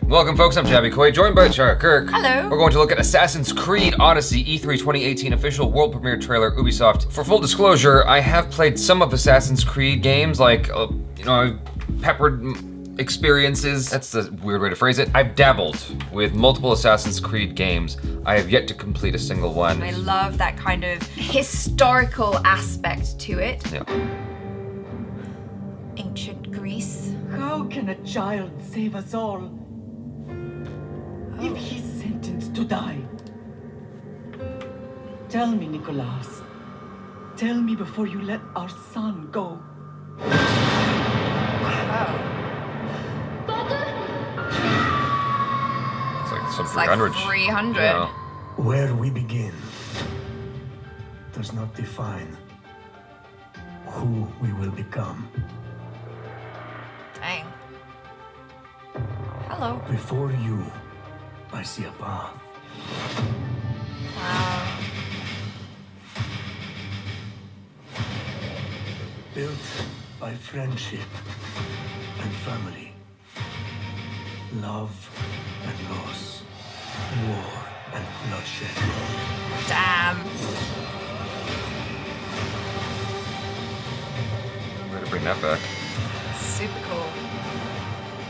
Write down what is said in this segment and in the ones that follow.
Welcome, folks. I'm Jaby Koay, joined by KIRK. Hello. We're going to look at Assassin's Creed Odyssey E3 2018 official world premiere trailer, Ubisoft. For full disclosure, I have played some of Assassin's Creed games, like, I've peppered experiences. That's the weird way to phrase it. I've dabbled with multiple Assassin's Creed games. I have yet to complete a single one. I love that kind of historical aspect to it. Yeah. Ancient Greece. How can a child save us all if he's sentenced to die? Tell me, Nicholas. Tell me before you let our son go. It's like some It's 300. like 300. Yeah. Where we begin does not define who we will become. Dang. Hello. Before you, I see a path. Wow. Built by friendship and family. Love and loss. War and bloodshed. Damn. Way to bring that back. Super cool.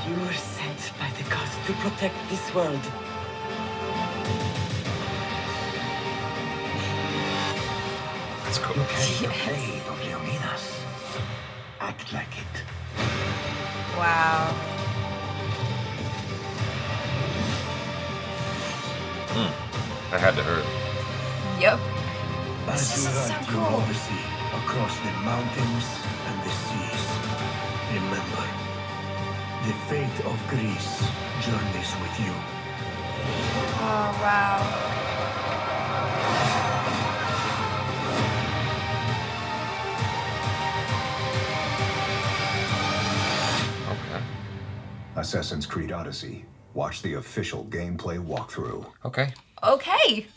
You were sent by the gods to protect this world. That's cool. You carry the Yes. blade of Leonidas. Act like it. Wow. That had to hurt. Yup. As This you is so ride cool. your odyssey across the mountains and the seas, remember, the fate of Greece journeys with you. Oh, wow. Okay. Assassin's Creed Odyssey. Watch the official gameplay walkthrough. Okay. Okay.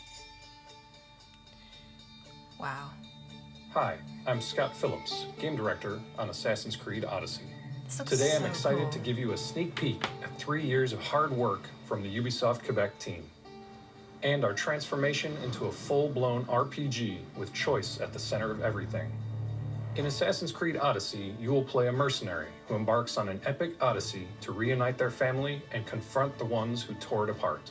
Wow. Hi, I'm Scott Phillips, Game Director on Assassin's Creed Odyssey. This looks Today I'm so excited cool. to give you a sneak peek at 3 years of hard work from the Ubisoft Quebec team, and our transformation into a full-blown RPG with choice at the center of everything. In Assassin's Creed Odyssey, you will play a mercenary who embarks on an epic odyssey to reunite their family and confront the ones who tore it apart.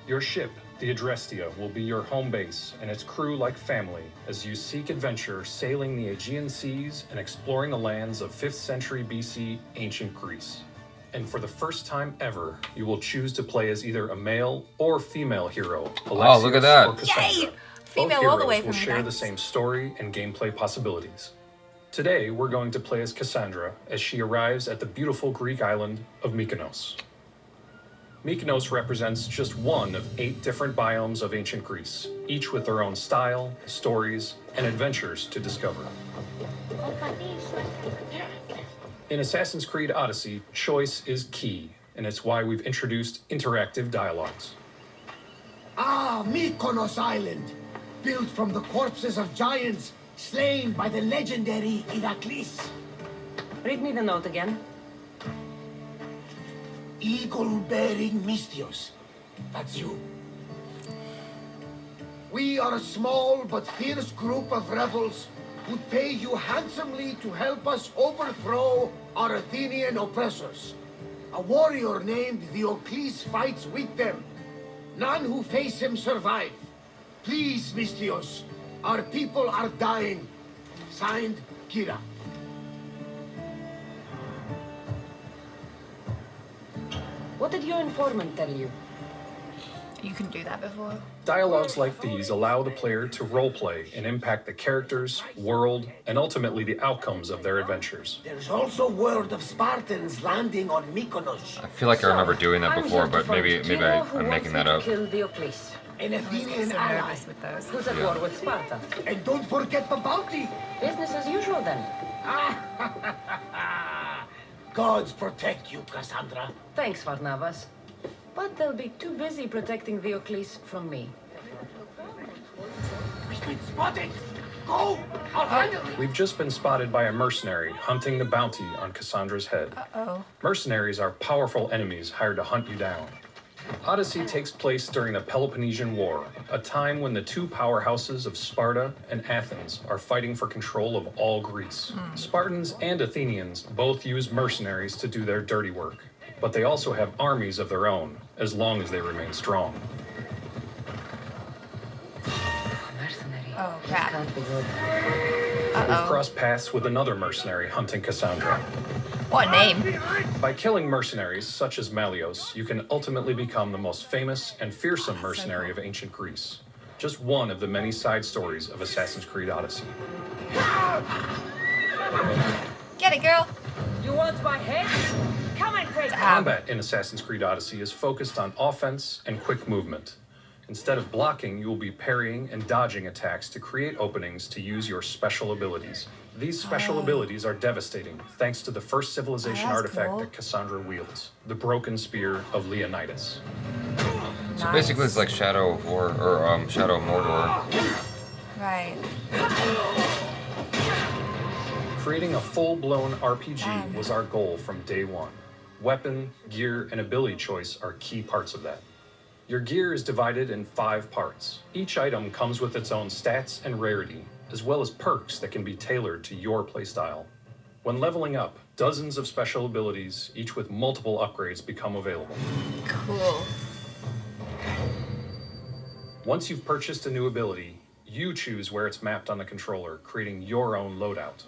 Your ship, the Adrestia, will be your home base and its crew like family as you seek adventure sailing the Aegean seas and exploring the lands of 5th century BC ancient Greece. And for the first time ever, you will choose to play as either a male or female hero, Oh, look at that. or Cassandra. Yay! Female Both all the way heroes will from share the Max. same story and gameplay possibilities. Today, we're going to play as Cassandra as she arrives at the beautiful Greek island of Mykonos. Mykonos represents just one of 8 different biomes of ancient Greece, each with their own style, stories, and adventures to discover. In Assassin's Creed Odyssey, choice is key, and it's why we've introduced interactive dialogues. Ah, Mykonos Island, built from the corpses of giants slain by the legendary Heracles. Read me the note again. Eagle-bearing Mystios. That's you. We are a small but fierce group of rebels who pay you handsomely to help us overthrow our Athenian oppressors. A warrior named Diocles fights with them. None who face him survive. Please, Mystios, our people are dying. Signed, Kira. What did your informant tell you? You can do that before. Dialogues like these allow the player to roleplay and impact the characters, world, and ultimately the outcomes of their adventures. There's also word of Spartans landing on Mykonos. I feel like I remember doing that I'm before, here to but find maybe Kira, who I'm wants making me that to up. Kill Diocles. An I always get Athenian so ally. nervous with those. Who's at war with Sparta? And don't forget the bounty. Business as usual then. Gods protect you, Cassandra. Thanks, Varnavas. But they'll be too busy protecting Diocles from me. We've been spotted. Go! I'll handle it! We've just been spotted by a mercenary hunting the bounty on Cassandra's head. Uh-oh. Mercenaries are powerful enemies hired to hunt you down. Odyssey takes place during the Peloponnesian War, a time when the two powerhouses of Sparta and Athens are fighting for control of all Greece. Spartans and Athenians both use mercenaries to do their dirty work, but they also have armies of their own, as long as they remain strong. Mercenary. Oh, crap. Can't be good. We've crossed paths with another mercenary hunting Cassandra. What name? By killing mercenaries such as MacLeod, you can ultimately become the most famous and fearsome mercenary of ancient Greece. Just one of the many side stories of Assassin's Creed Odyssey. Get it, girl. You want my head? Come and take it. Combat in Assassin's Creed Odyssey is focused on offense and quick movement. Instead of blocking, you will be parrying and dodging attacks to create openings to use your special abilities. These special abilities are devastating, thanks to the first civilization that's artifact cool. that Cassandra wields, the broken spear of Leonidas. So basically, it's like Shadow of War or Shadow of Mordor. Right. Creating a full-blown RPG was our goal from day one. Weapon, gear, and ability choice are key parts of that. Your gear is divided in 5 parts. Each item comes with its own stats and rarity, as well as perks that can be tailored to your playstyle. When leveling up, dozens of special abilities, each with multiple upgrades, become available. Cool. Once you've purchased a new ability, you choose where it's mapped on the controller, creating your own loadout.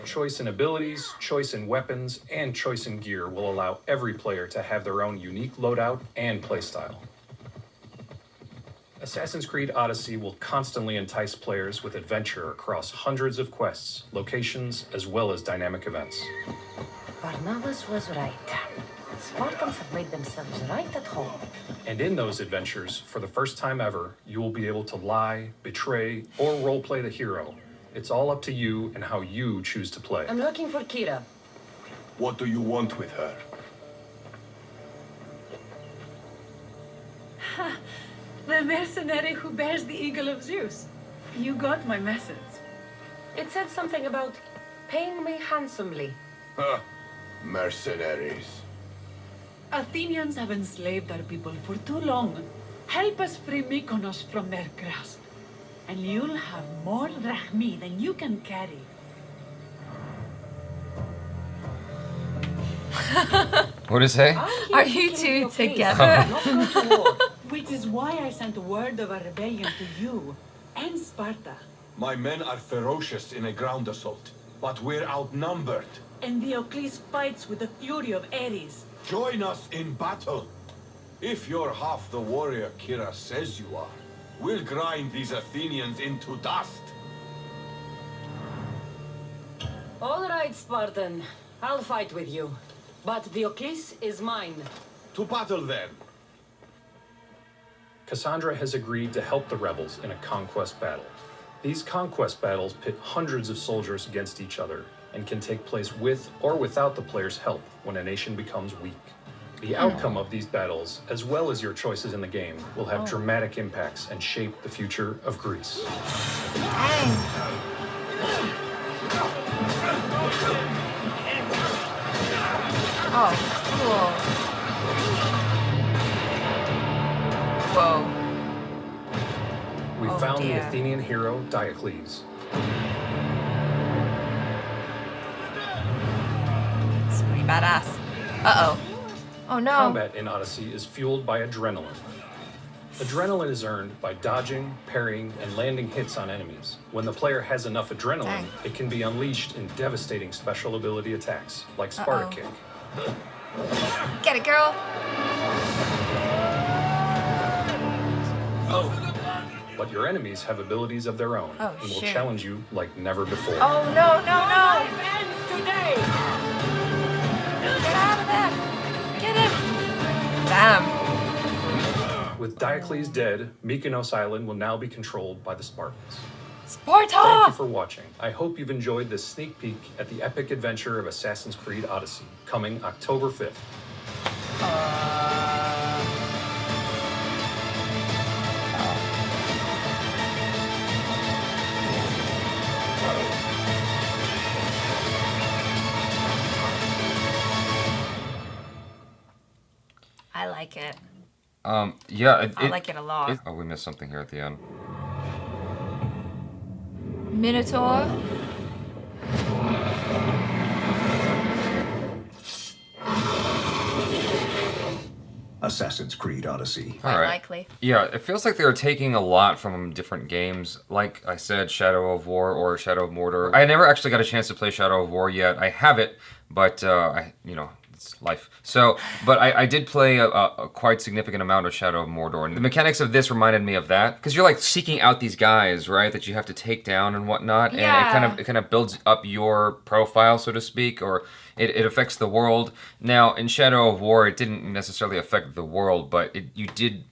Choice in abilities, choice in weapons, and choice in gear will allow every player to have their own unique loadout and playstyle. Assassin's Creed Odyssey will constantly entice players with adventure across hundreds of quests, locations, as well as dynamic events. Barnabas was right. Spartans have made themselves right at home. And in those adventures, for the first time ever, you will be able to lie, betray, or roleplay the hero. It's all up to you and how you choose to play. I'm looking for Kira. What do you want with her? The mercenary who bears the eagle of Zeus. You got my message. It said something about paying me handsomely. Huh. Mercenaries. Athenians have enslaved our people for too long. Help us free Mykonos from their grasp, and you'll have more drachmi than you can carry. What did it say? Are you two together? Which is why I sent word of a rebellion to you and Sparta. My men are ferocious in a ground assault, but we're outnumbered. And Diocles fights with the fury of Ares. Join us in battle. If you're half the warrior Kira says you are, we'll grind these Athenians into dust. All right, Spartan. I'll fight with you. But Diocles is mine. To battle then. Cassandra has agreed to help the rebels in a conquest battle. These conquest battles pit hundreds of soldiers against each other and can take place with or without the player's help when a nation becomes weak. The outcome of these battles, as well as your choices in the game, will have dramatic impacts and shape the future of Greece. Oh, cool. Whoa. We Oh, found dear. the Athenian hero Diocles. It's pretty badass. Uh-oh. Oh no. Combat in Odyssey is fueled by adrenaline. Adrenaline is earned by dodging, parrying, and landing hits on enemies. When the player has enough adrenaline, Dang. it can be unleashed in devastating special ability attacks, like Sparta Kick. Get it, girl. But your enemies have abilities of their own Oh, and will shit. challenge you like never before. Oh no, no, no. Ends today! Get out of there. Get him. Damn. With Diocles dead, Mykonos Island will now be controlled by the Spartans. Sparta! Thank you for watching. I hope you've enjoyed this sneak peek at the epic adventure of Assassin's Creed Odyssey, coming October 5th. like it. Yeah. I like it a lot. Oh, we missed something here at the end. Minotaur. Assassin's Creed Odyssey. Quite likely. Yeah, it feels like they were taking a lot from different games. Like I said, Shadow of War or Shadow of Mordor. I never actually got a chance to play Shadow of War yet. I have it, but it's life. So, but I did play a quite significant amount of Shadow of Mordor, and the mechanics of this reminded me of that, because you're like seeking out these guys, right, that you have to take down and whatnot, Yeah. and it kind of builds up your profile, so to speak, or it affects the world. Now, in Shadow of War, it didn't necessarily affect the world, but you did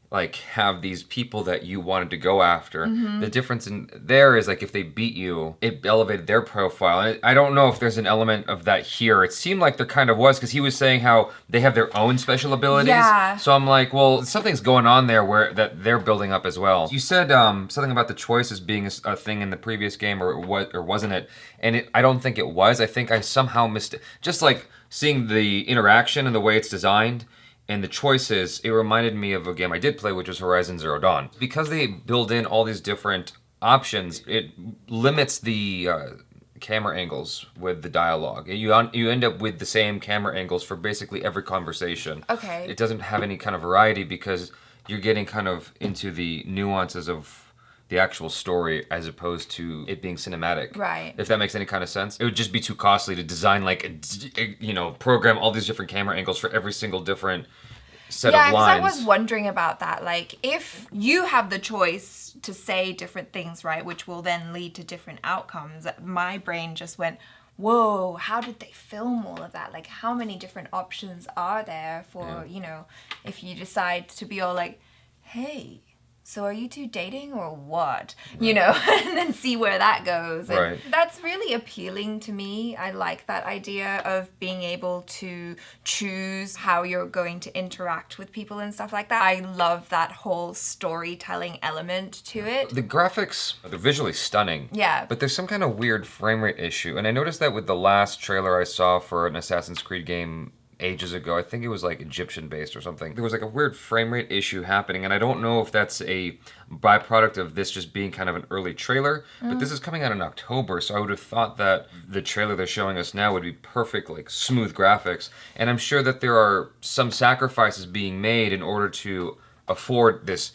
like have these people that you wanted to go after. The difference in there is like if they beat you, it elevated their profile. And I don't know if there's an element of that here. It seemed like there kind of was, because he was saying how they have their own special abilities. Yeah. So I'm like, well, something's going on there where that they're building up as well. You said something about the choices being a thing in the previous game, or what, or wasn't it? And I don't think it was. I think I somehow missed it. Just like seeing the interaction and the way it's designed, and the choices, it reminded me of a game I did play, which was Horizon Zero Dawn. Because they build in all these different options, it limits the camera angles with the dialogue. You end up with the same camera angles for basically every conversation. Okay. It doesn't have any kind of variety because you're getting kind of into the nuances of the actual story as opposed to it being cinematic. Right. If that makes any kind of sense. It would just be too costly to design program all these different camera angles for every single different set of lines. Yeah, because I was wondering about that. Like, if you have the choice to say different things, right, which will then lead to different outcomes, my brain just went, whoa, how did they film all of that? Like, how many different options are there for, if you decide to be all like, hey, so are you two dating or what? Right. And then see where that goes. And right. That's really appealing to me. I like that idea of being able to choose how you're going to interact with people and stuff like that. I love that whole storytelling element to it. The graphics, they're visually stunning. Yeah. But there's some kind of weird frame rate issue. And I noticed that with the last trailer I saw for an Assassin's Creed game ages ago. I think it was like Egyptian based or something. There was like a weird frame rate issue happening, and I don't know if that's a byproduct of this just being kind of an early trailer, but this is coming out in October, so I would have thought that the trailer they're showing us now would be perfect, like smooth graphics. And I'm sure that there are some sacrifices being made in order to afford this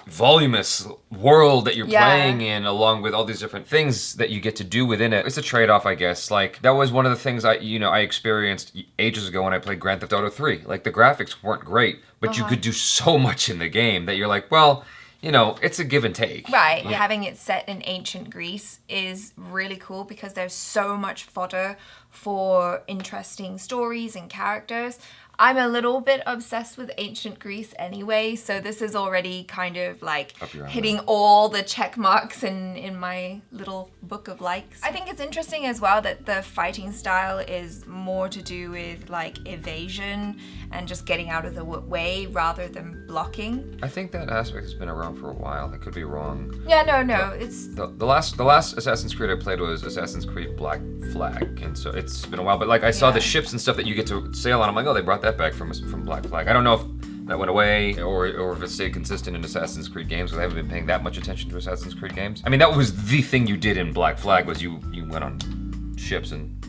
voluminous world that you're playing in, along with all these different things that you get to do within it. It's a trade-off, I guess. Like, that was one of the things I experienced ages ago when I played Grand Theft Auto 3. Like, the graphics weren't great, but you could do so much in the game that you're like, well, it's a give and take. Right. Yeah. Having it set in ancient Greece is really cool because there's so much fodder for interesting stories and characters. I'm a little bit obsessed with ancient Greece anyway, so this is already kind of like hitting all the check marks in my little book of likes. I think it's interesting as well that the fighting style is more to do with like evasion and just getting out of the way rather than blocking. I think that aspect has been around for a while. I could be wrong. Yeah, no, it's... The last Assassin's Creed I played was Assassin's Creed Black Flag, and so it's been a while. But like I saw the ships and stuff that you get to sail on. I'm like, oh, they brought that back from Black Flag. I don't know if that went away or if it stayed consistent in Assassin's Creed games, because I haven't been paying that much attention to Assassin's Creed games. I mean, that was the thing you did in Black Flag, was you went on ships and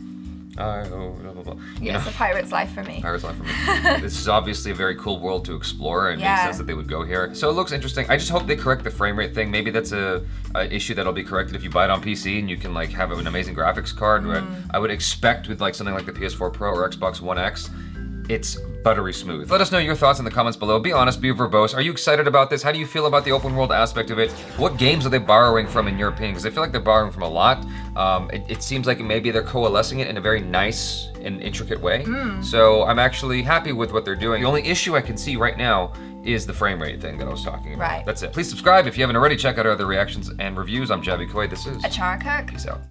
blah, blah, blah. Yes, a pirate's life for me. Pirate's life for me. This is obviously a very cool world to explore, and it makes sense that they would go here. So it looks interesting. I just hope they correct the frame rate thing. Maybe that's a issue that'll be corrected if you buy it on PC and you can like have an amazing graphics card. But I would expect with like something like the PS4 Pro or Xbox One X, it's buttery smooth. Let us know your thoughts in the comments below. Be honest, be verbose. Are you excited about this? How do you feel about the open world aspect of it? What games are they borrowing from in your opinion? Because I feel like they're borrowing from a lot. It seems like maybe they're coalescing it in a very nice and intricate way. So I'm actually happy with what they're doing. The only issue I can see right now is the frame rate thing that I was talking about. Right. That's it. Please subscribe if you haven't already. Check out our other reactions and reviews. I'm Jaby Koay. This is ACHARA KIRK. Peace out.